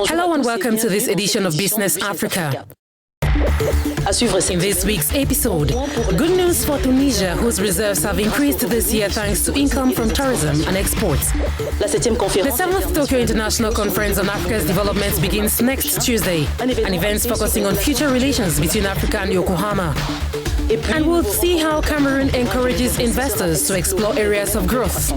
Hello and welcome to this edition of Business Africa. In this week's episode, good news for Tunisia, whose reserves have increased this year thanks to income from tourism and exports. The 7th Tokyo International Conference on Africa's Development begins next Tuesday, an event focusing on future relations between Africa and Yokohama. And we'll see how Cameroon encourages investors to explore areas of growth.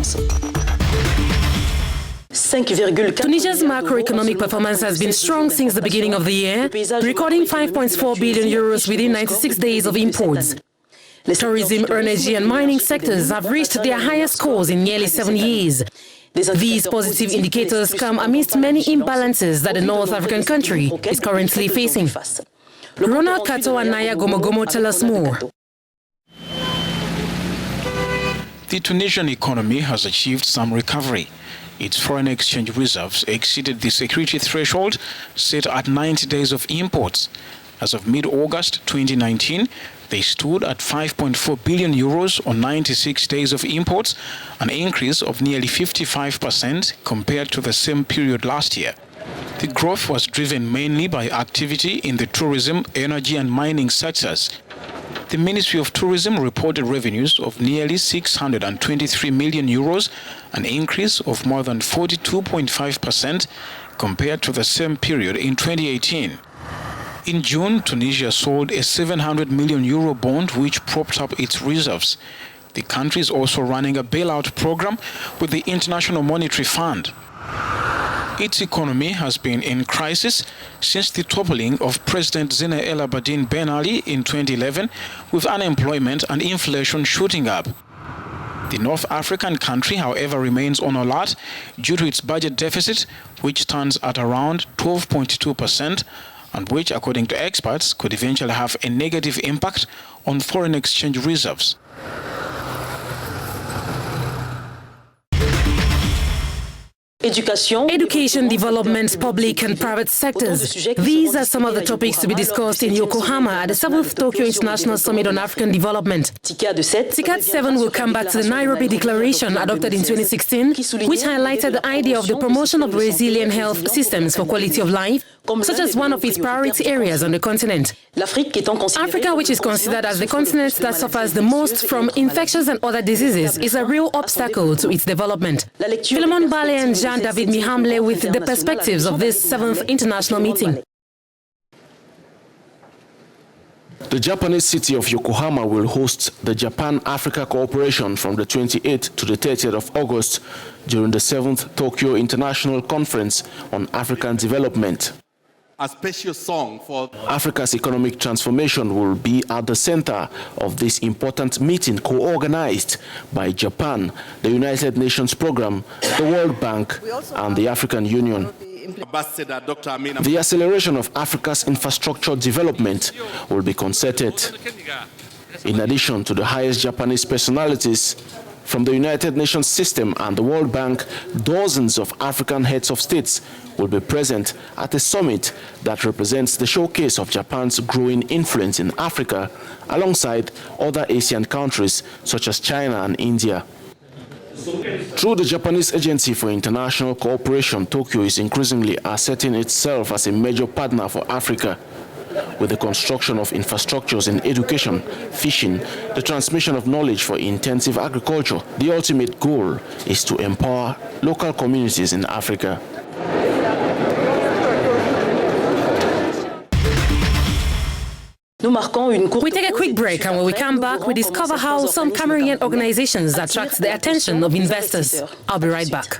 Tunisia's macroeconomic performance has been strong since the beginning of the year, recording 5.4 billion euros within 96 days of imports. Tourism, energy and mining sectors have reached their highest scores in nearly 7 years. These positive indicators come amidst many imbalances that the North African country is currently facing. Ronald Kato and Naya Gomogomo tell us more. The Tunisian economy has achieved some recovery. Its foreign exchange reserves exceeded the security threshold set at 90 days of imports. As of mid-August 2019, they stood at 5.4 billion euros on 96 days of imports, an increase of nearly 55% compared to the same period last year. The growth was driven mainly by activity in the tourism, energy and mining sectors. The Ministry of Tourism reported revenues of nearly 623 million euros, an increase of more than 42.5% compared to the same period in 2018. In June, Tunisia sold a 700 million euro bond which propped up its reserves. The country is also running a bailout program with the International Monetary Fund. Its economy has been in crisis since the toppling of President Zine El Abidine Ben Ali in 2011, with unemployment and inflation shooting up. The North African country, however, remains on alert due to its budget deficit, which stands at around 12.2%, and which, according to experts, could eventually have a negative impact on foreign exchange reserves. Education, development, public and private sectors. These are some of the topics to be discussed in Yokohama at the 7th Tokyo International Summit on African Development. TICAD 7 will come back to the Nairobi Declaration adopted in 2016, which highlighted the idea of the promotion of resilient health systems for quality of life, such as one of its priority areas on the continent. Africa, which is considered as the continent that suffers the most from infections and other diseases, is a real obstacle to its development. Philemon Bale and Jean-David Mihamle with the perspectives of this 7th international meeting. The Japanese city of Yokohama will host the Japan-Africa Cooperation from the 28th to the 30th of August during the 7th Tokyo International Conference on African Development. A special song for Africa's economic transformation will be at the center of this important meeting co-organized by Japan, the United Nations Programme, the World Bank and the African Union. The acceleration of Africa's infrastructure development will be concerted. In addition to the highest Japanese personalities from the United Nations system and the World Bank, dozens of African heads of states will be present at a summit that represents the showcase of Japan's growing influence in Africa, alongside other Asian countries such as China and India. Through the Japanese Agency for International Cooperation, Tokyo is increasingly asserting itself as a major partner for Africa, with the construction of infrastructures in education, fishing, the transmission of knowledge for intensive agriculture. The ultimate goal is to empower local communities in Africa. We take a quick break, and when we come back, we discover how some Cameroonian organizations attract the attention of investors. I'll be right back.